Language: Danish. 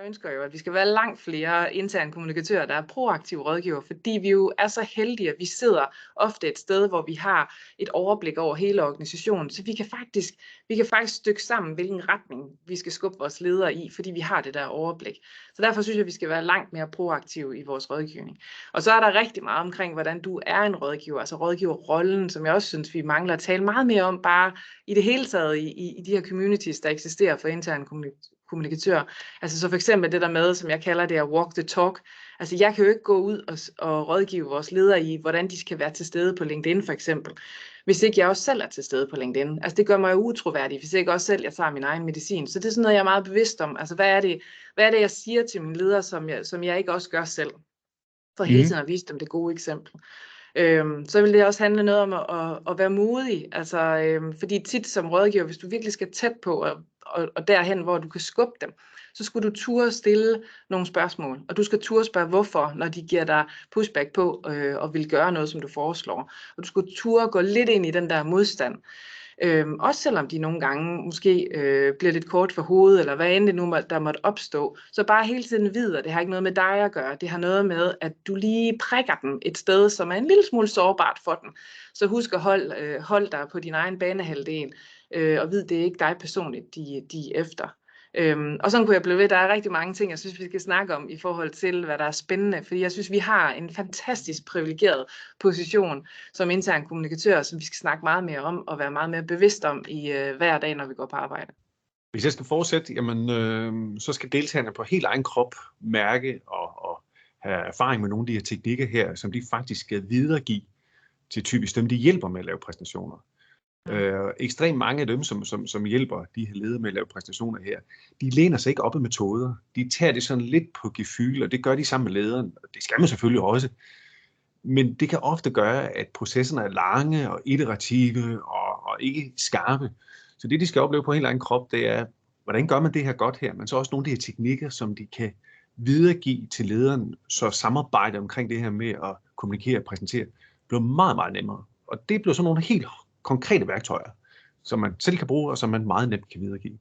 Jeg ønsker jo, at vi skal være langt flere interne kommunikatører, der er proaktive rådgiver, fordi vi jo er så heldige, at vi sidder ofte et sted, hvor vi har et overblik over hele organisationen, så vi kan faktisk stykke sammen, hvilken retning vi skal skubbe vores ledere i, fordi vi har det der overblik. Så derfor synes jeg, at vi skal være langt mere proaktive i vores rådgivning. Og så er der rigtig meget omkring, hvordan du er en rådgiver, altså rådgiverrollen, som jeg også synes, vi mangler at tale meget mere om, bare i det hele taget i de her communities, der eksisterer for interne kommunikatører. Altså så for eksempel det der med, som jeg kalder det at walk the talk. Altså jeg kan jo ikke gå ud og rådgive vores ledere i, hvordan de skal være til stede på LinkedIn for eksempel, hvis ikke jeg også selv er til stede på LinkedIn. Altså det gør mig jo utroværdig, hvis ikke også selv jeg tager min egen medicin. Så det er sådan noget, jeg er meget bevidst om. Altså hvad er det jeg siger til mine ledere, som jeg ikke også gør selv? For hele tiden at vise dem det gode eksempel. Så vil det også handle noget om at være modig. Altså, fordi tit som rådgiver, hvis du virkelig skal tæt på og derhen, hvor du kan skubbe dem, så skulle du turde stille nogle spørgsmål. Og du skal turde spørge, hvorfor, når de giver dig pushback på og vil gøre noget, som du foreslår. Og du skulle turde gå lidt ind i den der modstand. Også selvom de nogle gange måske bliver lidt kort for hovedet, eller hvad end det nu der måtte opstå, så bare hele tiden vide, at det har ikke noget med dig at gøre. Det har noget med, at du lige prikker den et sted, som er en lille smule sårbart for den. Så husk at holde dig på din egen banehalvdel, og vid, det er ikke dig personligt, de er efter. Og sådan kunne jeg blive ved. Der er rigtig mange ting, jeg synes, vi skal snakke om i forhold til, hvad der er spændende. Fordi jeg synes, vi har en fantastisk privilegeret position som intern kommunikatør, som vi skal snakke meget mere om og være meget mere bevidst om i hver dag, når vi går på arbejde. Hvis jeg skal fortsætte, så skal deltagerne på helt egen krop mærke og have erfaring med nogle af de her teknikker her, som de faktisk skal videregive til typisk dem, de hjælper med at lave præstationer. Ekstremt mange af dem, som hjælper de her ledere med at lave præstationer her, de læner sig ikke op af metoder. De tager det sådan lidt på gefühl, og det gør de sammen med lederen. Det skal man selvfølgelig også. Men det kan ofte gøre, at processerne er lange og iterative og ikke skarpe. Så det, de skal opleve på helt egen krop, det er, hvordan gør man det her godt her? Men så også nogle af de her teknikker, som de kan videregive til lederen, så samarbejde omkring det her med at kommunikere og præsentere, bliver meget, meget nemmere. Og det bliver sådan nogle helt konkrete værktøjer, som man selv kan bruge, og som man meget nemt kan videregive.